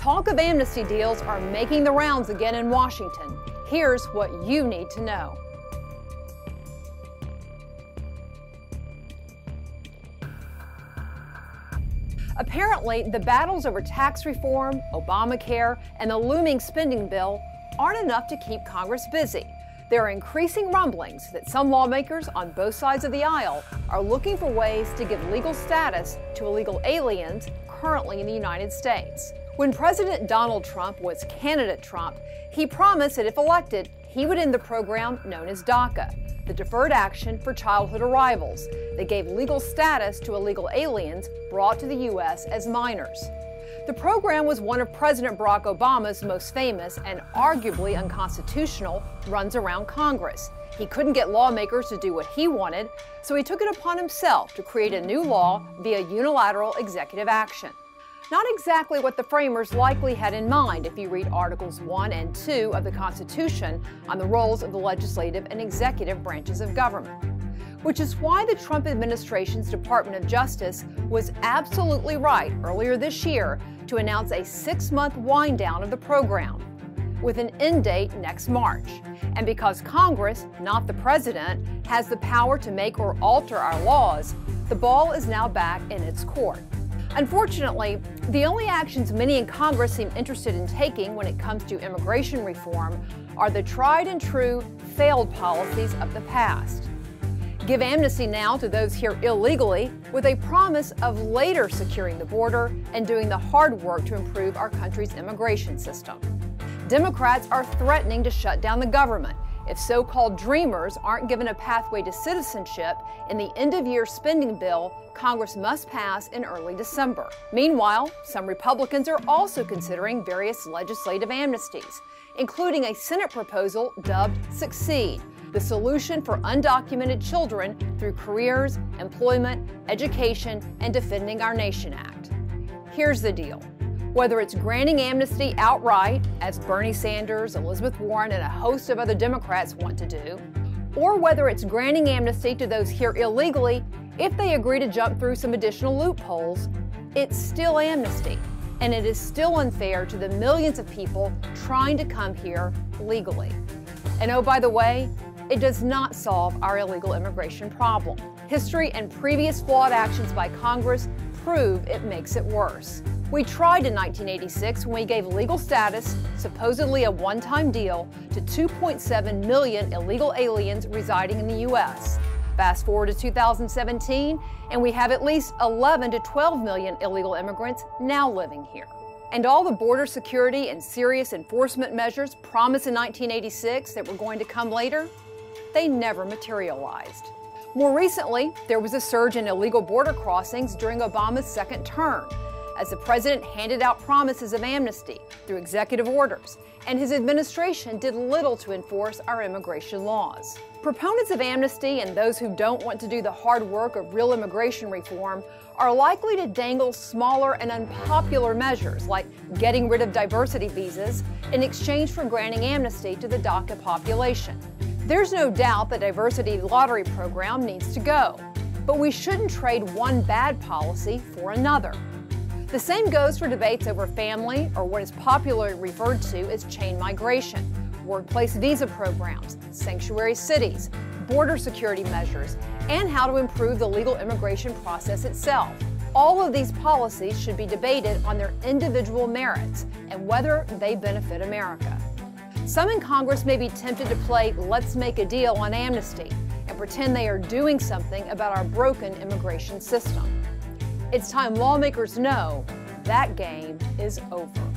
Talk of amnesty deals are making the rounds again in Washington. Here's what you need to know. Apparently, the battles over tax reform, Obamacare, and the looming spending bill aren't enough to keep Congress busy. There are increasing rumblings that some lawmakers on both sides of the aisle are looking for ways to give legal status to illegal aliens currently in the United States. When President Donald Trump was candidate Trump, he promised that if elected, he would end the program known as DACA, the Deferred Action for Childhood Arrivals, that gave legal status to illegal aliens brought to the U.S. as minors. The program was one of President Barack Obama's most famous and arguably unconstitutional runs around Congress. He couldn't get lawmakers to do what he wanted, so he took it upon himself to create a new law via unilateral executive action. Not exactly what the framers likely had in mind if you read Articles 1 and 2 of the Constitution on the roles of the legislative and executive branches of government. Which is why the Trump administration's Department of Justice was absolutely right earlier this year to announce a 6-month wind down of the program, with an end date next March. And because Congress, not the President, has the power to make or alter our laws, the ball is now back in its court. Unfortunately, the only actions many in Congress seem interested in taking when it comes to immigration reform are the tried and true failed policies of the past. Give amnesty now to those here illegally with a promise of later securing the border and doing the hard work to improve our country's immigration system. Democrats are threatening to shut down the government if so-called dreamers aren't given a pathway to citizenship in the end-of-year spending bill Congress must pass in early December. Meanwhile, some Republicans are also considering various legislative amnesties, including a Senate proposal dubbed Succeed, the solution for undocumented children through careers, employment, education, and Defending Our Nation Act. Here's the deal. Whether it's granting amnesty outright, as Bernie Sanders, Elizabeth Warren, and a host of other Democrats want to do, or whether it's granting amnesty to those here illegally if they agree to jump through some additional loopholes, it's still amnesty, and it is still unfair to the millions of people trying to come here legally. And oh, by the way, it does not solve our illegal immigration problem. History and previous flawed actions by Congress prove it makes it worse. We tried in 1986 when we gave legal status, supposedly a one-time deal, to 2.7 million illegal aliens residing in the U.S. Fast forward to 2017, and we have at least 11 to 12 million illegal immigrants now living here. And all the border security and serious enforcement measures promised in 1986 that were going to come later, they never materialized. More recently, there was a surge in illegal border crossings during Obama's second term, as the president handed out promises of amnesty through executive orders, and his administration did little to enforce our immigration laws. Proponents of amnesty and those who don't want to do the hard work of real immigration reform are likely to dangle smaller and unpopular measures like getting rid of diversity visas in exchange for granting amnesty to the DACA population. There's no doubt the diversity lottery program needs to go, but we shouldn't trade one bad policy for another. The same goes for debates over family, or what is popularly referred to as chain migration, workplace visa programs, sanctuary cities, border security measures, and how to improve the legal immigration process itself. All of these policies should be debated on their individual merits and whether they benefit America. Some in Congress may be tempted to play let's make a deal on amnesty and pretend they are doing something about our broken immigration system. It's time lawmakers know that game is over.